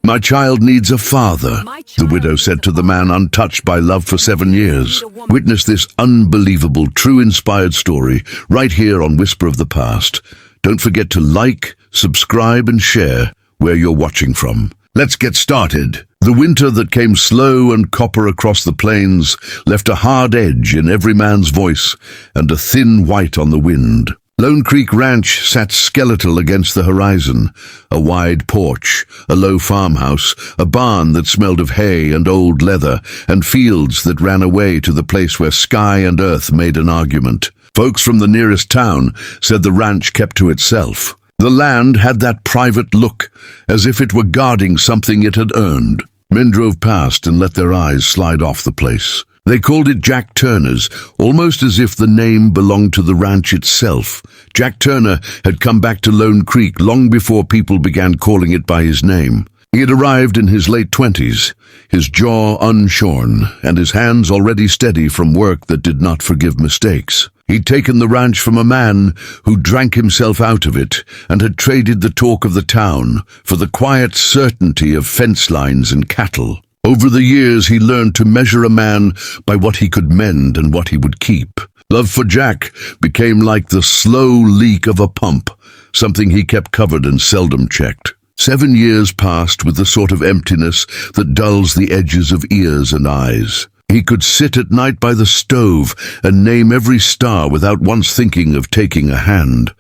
"My child needs a father," the widow said to the man untouched by love for 7 years. Witness this unbelievable, true inspired story right here on Whisper of the Past. Don't forget to like, subscribe and share where you're watching from. Let's get started. The winter that came slow and copper across the plains left a hard edge in every man's voice and a thin white on the wind. Lone Creek Ranch sat skeletal against the horizon, a wide porch, a low farmhouse, a barn that smelled of hay and old leather, and fields that ran away to the place where sky and earth made an argument. Folks from the nearest town said the ranch kept to itself. The land had that private look, as if it were guarding something it had earned. Men drove past and let their eyes slide off the place. They called it Jack Turner's, almost as if the name belonged to the ranch itself. Jack Turner had come back to Lone Creek long before people began calling it by his name. He had arrived in his late 20s, his jaw unshorn and his hands already steady from work that did not forgive mistakes. He'd taken the ranch from a man who drank himself out of it and had traded the talk of the town for the quiet certainty of fence lines and cattle. Over the years, he learned to measure a man by what he could mend and what he would keep. Love for Jack became like the slow leak of a pump, something he kept covered and seldom checked. 7 years passed with the sort of emptiness that dulls the edges of ears and eyes. He could sit at night by the stove and name every star without once thinking of taking a hand.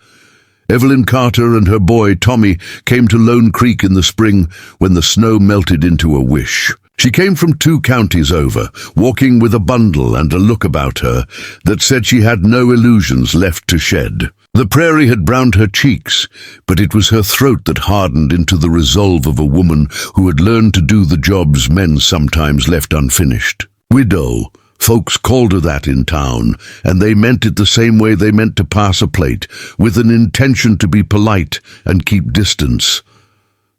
Evelyn Carter and her boy Tommy came to Lone Creek in the spring when the snow melted into a wish. She came from 2 counties over, walking with a bundle and a look about her that said she had no illusions left to shed. The prairie had browned her cheeks, but it was her throat that hardened into the resolve of a woman who had learned to do the jobs men sometimes left unfinished. Widow. Folks called her that in town, and they meant it the same way they meant to pass a plate, with an intention to be polite and keep distance.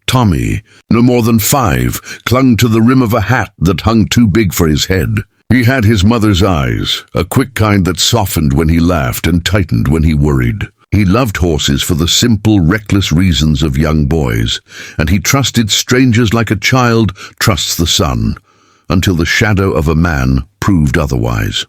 Tommy, no more than 5, clung to the rim of a hat that hung too big for his head. He had his mother's eyes, a quick kind that softened when he laughed and tightened when he worried. He loved horses for the simple, reckless reasons of young boys, and he trusted strangers like a child trusts the sun, until the shadow of a man proved otherwise.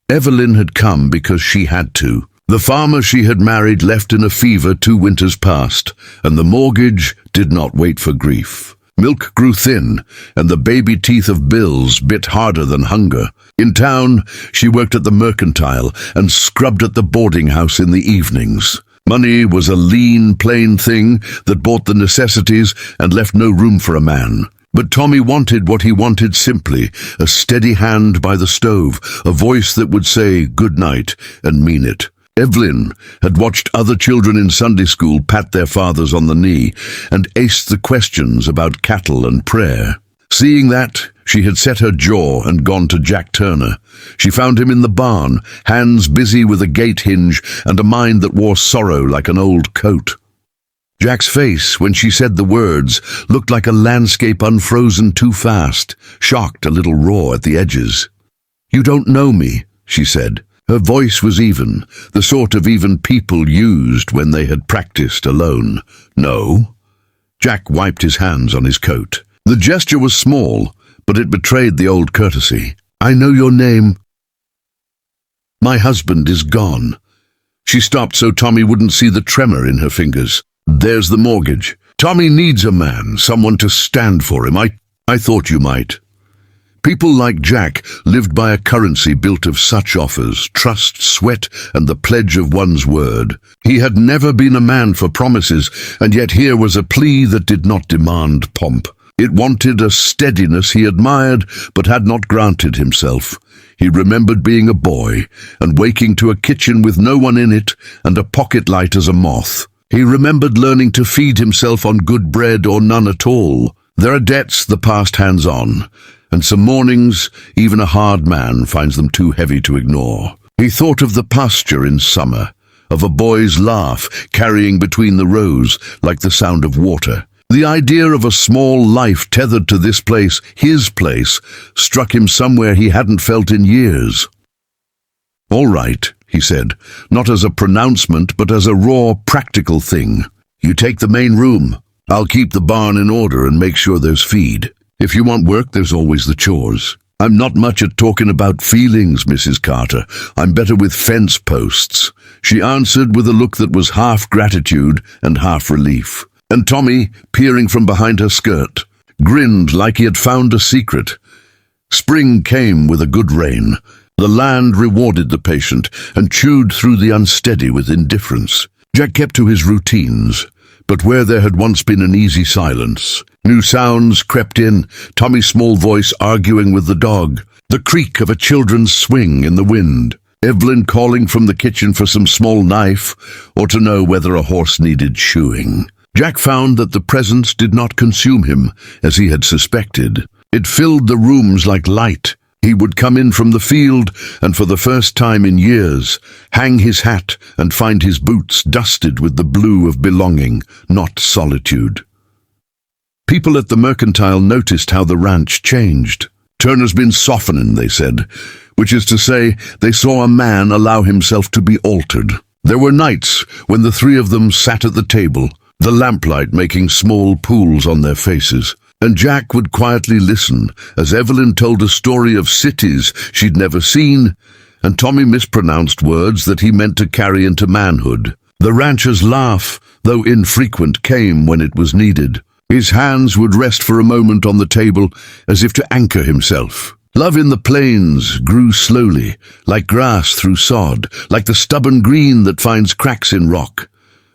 Evelyn had come because she had to. The farmer she had married left in a fever 2 winters past, and the mortgage did not wait for grief. Milk grew thin, and the baby teeth of bills bit harder than hunger. In town, she worked at the mercantile and scrubbed at the boarding house in the evenings. Money was a lean, plain thing that bought the necessities and left no room for a man. But Tommy wanted what he wanted simply, a steady hand by the stove, a voice that would say good night and mean it. Evelyn had watched other children in Sunday school pat their fathers on the knee and aced the questions about cattle and prayer. Seeing that, she had set her jaw and gone to Jack Turner. She found him in the barn, hands busy with a gate hinge and a mind that wore sorrow like an old coat. Jack's face, when she said the words, looked like a landscape unfrozen too fast, shocked, a little raw at the edges. "You don't know me," she said. Her voice was even, the sort of even people used when they had practiced alone. "No." Jack wiped his hands on his coat. The gesture was small, but it betrayed the old courtesy. "I know your name. My husband is gone." She stopped so Tommy wouldn't see the tremor in her fingers. "There's the mortgage. Tommy needs a man, someone to stand for him. I thought you might." People like Jack lived by a currency built of such offers, trust, sweat, and the pledge of one's word. He had never been a man for promises, and yet here was a plea that did not demand pomp. It wanted a steadiness he admired but had not granted himself. He remembered being a boy and waking to a kitchen with no one in it and a pocket light as a moth. He remembered learning to feed himself on good bread or none at all. There are debts the past hands on, and some mornings even a hard man finds them too heavy to ignore. He thought of the pasture in summer, of a boy's laugh carrying between the rows like the sound of water. The idea of a small life tethered to this place, his place, struck him somewhere he hadn't felt in years. "All right," he said, not as a pronouncement but as a raw, practical thing. "You take the main room. I'll keep the barn in order and make sure there's feed. If you want work, there's always the chores. I'm not much at talking about feelings, Mrs. Carter. I'm better with fence posts," she answered with a look that was half gratitude and half relief. And Tommy, peering from behind her skirt, grinned like he had found a secret. Spring came with a good rain. The land rewarded the patient and chewed through the unsteady with indifference. Jack kept to his routines, but where there had once been an easy silence, new sounds crept in, Tommy's small voice arguing with the dog, the creak of a children's swing in the wind, Evelyn calling from the kitchen for some small knife or to know whether a horse needed shoeing. Jack found that the presence did not consume him, as he had suspected. It filled the rooms like light. He would come in from the field and for the first time in years hang his hat and find his boots dusted with the blue of belonging, not solitude. People at the mercantile noticed how the ranch changed. "Turner's been softening," they said, which is to say, they saw a man allow himself to be altered. There were nights when the three of them sat at the table, the lamplight making small pools on their faces, and Jack would quietly listen as Evelyn told a story of cities she'd never seen, and Tommy mispronounced words that he meant to carry into manhood. The rancher's laugh, though infrequent, came when it was needed. His hands would rest for a moment on the table as if to anchor himself. Love in the plains grew slowly, like grass through sod, like the stubborn green that finds cracks in rock.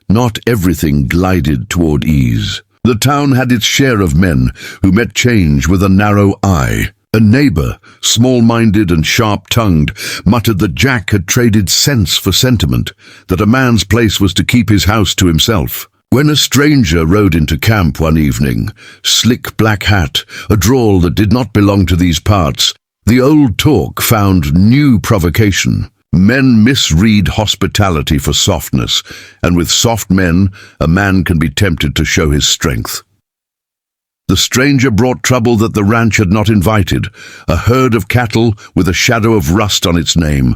Not everything glided toward ease. The town had its share of men who met change with a narrow eye. A neighbor, small-minded and sharp-tongued, muttered that Jack had traded sense for sentiment, that a man's place was to keep his house to himself. When a stranger rode into camp one evening, slick black hat, a drawl that did not belong to these parts, the old talk found new provocation. Men misread hospitality for softness, and with soft men, a man can be tempted to show his strength. The stranger brought trouble that the ranch had not invited, a herd of cattle with a shadow of rust on its name,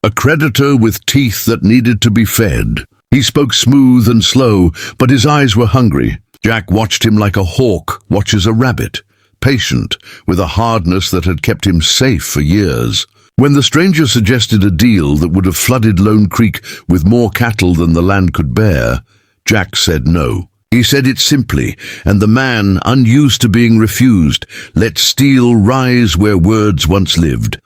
a creditor with teeth that needed to be fed. He spoke smooth and slow, but his eyes were hungry. Jack watched him like a hawk watches a rabbit, patient, with a hardness that had kept him safe for years. When the stranger suggested a deal that would have flooded Lone Creek with more cattle than the land could bear, Jack said no. He said it simply, and the man, unused to being refused, let steel rise where words once lived.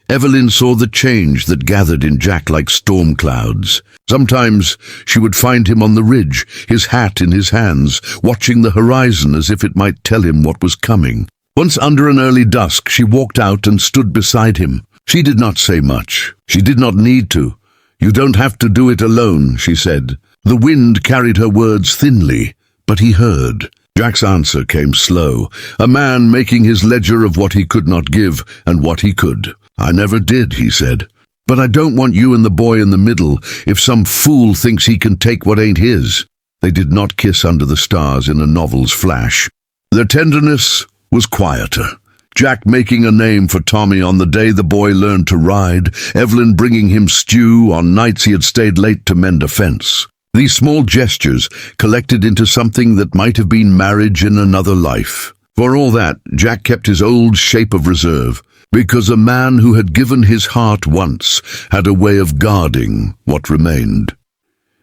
Evelyn saw the change that gathered in Jack like storm clouds. Sometimes she would find him on the ridge, his hat in his hands, watching the horizon as if it might tell him what was coming. Once under an early dusk, she walked out and stood beside him. She did not say much. She did not need to. "You don't have to do it alone," she said. The wind carried her words thinly, but he heard. Jack's answer came slow, a man making his ledger of what he could not give and what he could. "I never did," he said. "But I don't want you and the boy in the middle if some fool thinks he can take what ain't his." They did not kiss under the stars in a novel's flash. Their tenderness was quieter. Jack making a name for Tommy on the day the boy learned to ride, Evelyn bringing him stew on nights he had stayed late to mend a fence. These small gestures collected into something that might have been marriage in another life. For all that, Jack kept his old shape of reserve, because a man who had given his heart once had a way of guarding what remained.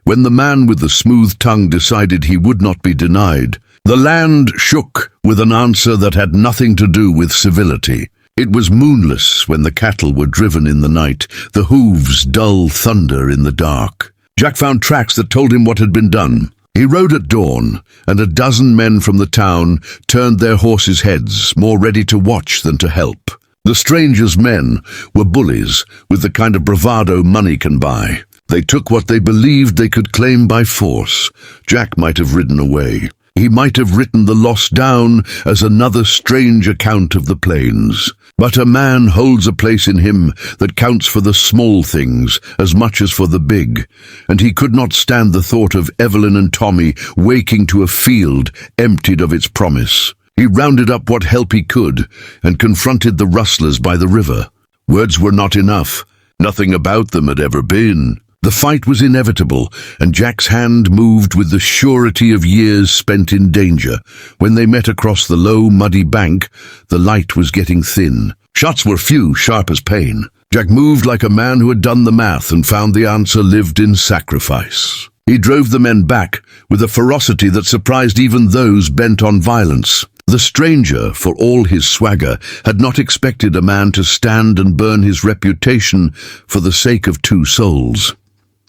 When the man with the smooth tongue decided he would not be denied, the land shook with an answer that had nothing to do with civility. It was moonless when the cattle were driven in the night, the hooves dull thunder in the dark. Jack found tracks that told him what had been done. He rode at dawn, and a dozen men from the town turned their horses' heads, more ready to watch than to help. The stranger's men were bullies, with the kind of bravado money can buy. They took what they believed they could claim by force. Jack might have ridden away. He might have written the loss down as another strange account of the plains. But a man holds a place in him that counts for the small things as much as for the big, and he could not stand the thought of Evelyn and Tommy waking to a field emptied of its promise. He rounded up what help he could and confronted the rustlers by the river. Words were not enough. Nothing about them had ever been. The fight was inevitable, and Jack's hand moved with the surety of years spent in danger. When they met across the low, muddy bank, the light was getting thin. Shots were few, sharp as pain. Jack moved like a man who had done the math and found the answer lived in sacrifice. He drove the men back with a ferocity that surprised even those bent on violence. The stranger, for all his swagger, had not expected a man to stand and burn his reputation for the sake of two souls.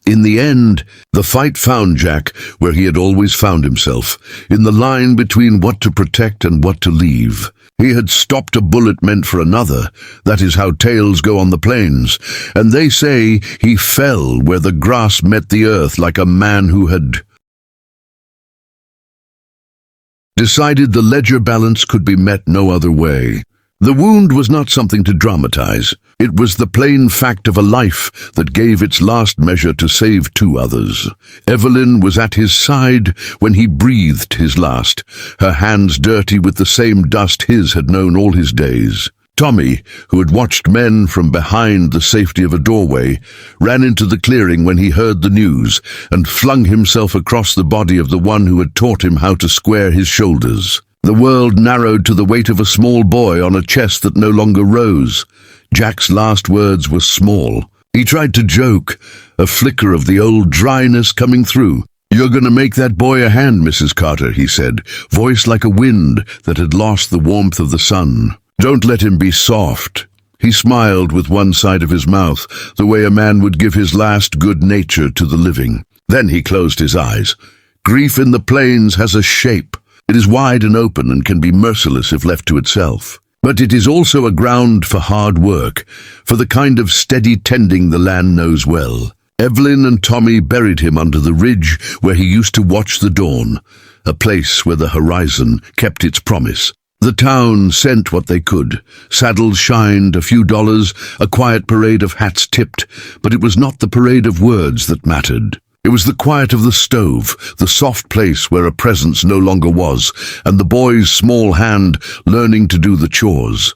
In the end, the fight found Jack where he had always found himself, in the line between what to protect and what to leave. He had stopped a bullet meant for another. That is how tales go on the plains, and they say he fell where the grass met the earth like a man who had decided the ledger balance could be met no other way. The wound was not something to dramatize. It was the plain fact of a life that gave its last measure to save two others. Evelyn was at his side when he breathed his last, her hands dirty with the same dust his had known all his days. Tommy, who had watched men from behind the safety of a doorway, ran into the clearing when he heard the news and flung himself across the body of the one who had taught him how to square his shoulders. The world narrowed to the weight of a small boy on a chest that no longer rose. Jack's last words were small. He tried to joke, a flicker of the old dryness coming through. "You're going to make that boy a hand, Mrs. Carter," he said, voice like a wind that had lost the warmth of the sun. "Don't let him be soft." He smiled with one side of his mouth, the way a man would give his last good nature to the living. Then he closed his eyes. Grief in the plains has a shape. It is wide and open and can be merciless if left to itself. But it is also a ground for hard work, for the kind of steady tending the land knows well. Evelyn and Tommy buried him under the ridge where he used to watch the dawn, a place where the horizon kept its promise. The town sent what they could. Saddles shined, a few dollars, a quiet parade of hats tipped, but it was not the parade of words that mattered. It was the quiet of the stove, the soft place where a presence no longer was, and the boy's small hand learning to do the chores.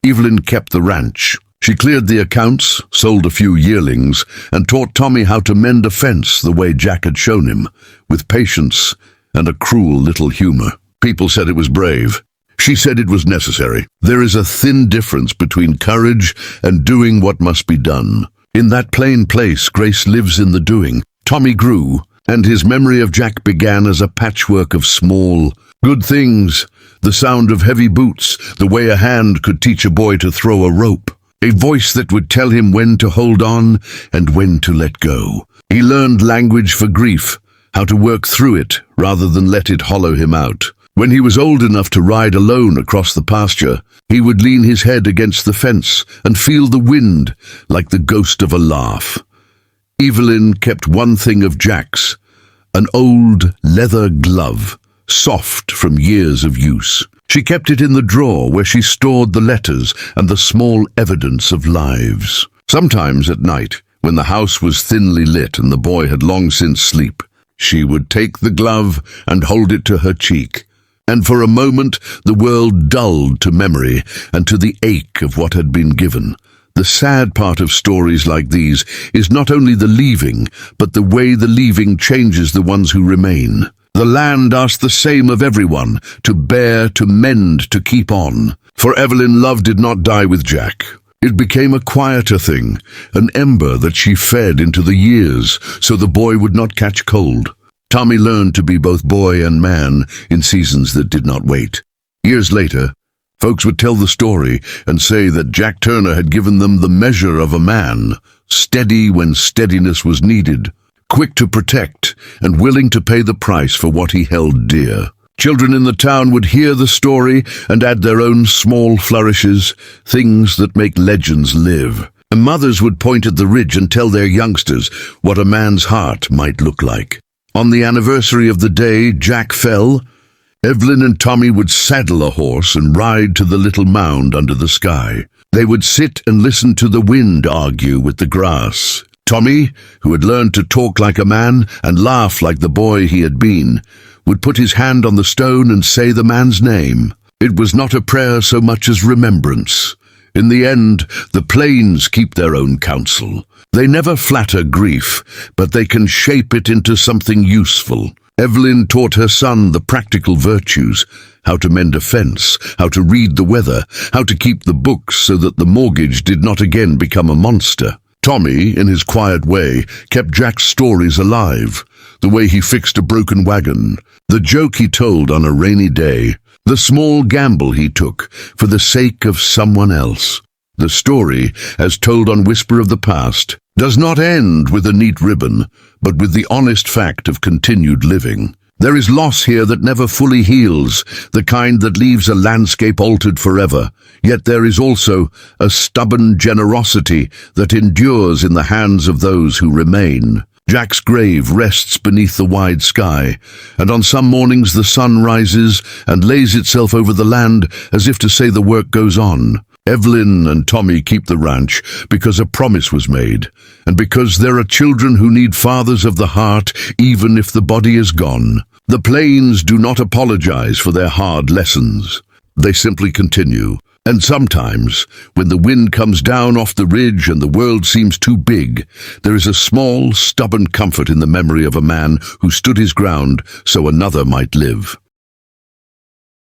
Evelyn kept the ranch. She cleared the accounts, sold a few yearlings, and taught Tommy how to mend a fence the way Jack had shown him, with patience and a cruel little humor. People said it was brave. She said it was necessary. There is a thin difference between courage and doing what must be done. In that plain place, grace lives in the doing. Tommy grew, and his memory of Jack began as a patchwork of small, good things. The sound of heavy boots, the way a hand could teach a boy to throw a rope. A voice that would tell him when to hold on and when to let go. He learned language for grief, how to work through it rather than let it hollow him out. When he was old enough to ride alone across the pasture, he would lean his head against the fence and feel the wind like the ghost of a laugh. Evelyn kept one thing of Jack's, an old leather glove, soft from years of use. She kept it in the drawer where she stored the letters and the small evidence of lives. Sometimes at night, when the house was thinly lit and the boy had long since sleep, she would take the glove and hold it to her cheek. And for a moment the world dulled to memory and to the ache of what had been given. The sad part of stories like these is not only the leaving, but the way the leaving changes the ones who remain. The land asked the same of everyone, to bear, to mend, to keep on. For Evelyn, love did not die with Jack. It became a quieter thing, an ember that she fed into the years so the boy would not catch cold. Tommy learned to be both boy and man in seasons that did not wait. Years later, folks would tell the story and say that Jack Turner had given them the measure of a man, steady when steadiness was needed, quick to protect and willing to pay the price for what he held dear. Children in the town would hear the story and add their own small flourishes, things that make legends live. And mothers would point at the ridge and tell their youngsters what a man's heart might look like. On the anniversary of the day Jack fell, Evelyn and Tommy would saddle a horse and ride to the little mound under the sky. They would sit and listen to the wind argue with the grass. Tommy, who had learned to talk like a man and laugh like the boy he had been, would put his hand on the stone and say the man's name. It was not a prayer so much as remembrance. In the end, the plains keep their own counsel. They never flatter grief, but they can shape it into something useful. Evelyn taught her son the practical virtues, how to mend a fence, how to read the weather, how to keep the books so that the mortgage did not again become a monster. Tommy, in his quiet way, kept Jack's stories alive. The way he fixed a broken wagon, the joke he told on a rainy day, the small gamble he took for the sake of someone else. The story, as told on Whisper of the Past, does not end with a neat ribbon, but with the honest fact of continued living. There is loss here that never fully heals, the kind that leaves a landscape altered forever. Yet there is also a stubborn generosity that endures in the hands of those who remain. Jack's grave rests beneath the wide sky, and on some mornings the sun rises and lays itself over the land as if to say the work goes on. Evelyn and Tommy keep the ranch because a promise was made, and because there are children who need fathers of the heart even if the body is gone. The plains do not apologize for their hard lessons. They simply continue. And sometimes, when the wind comes down off the ridge and the world seems too big, there is a small, stubborn comfort in the memory of a man who stood his ground so another might live.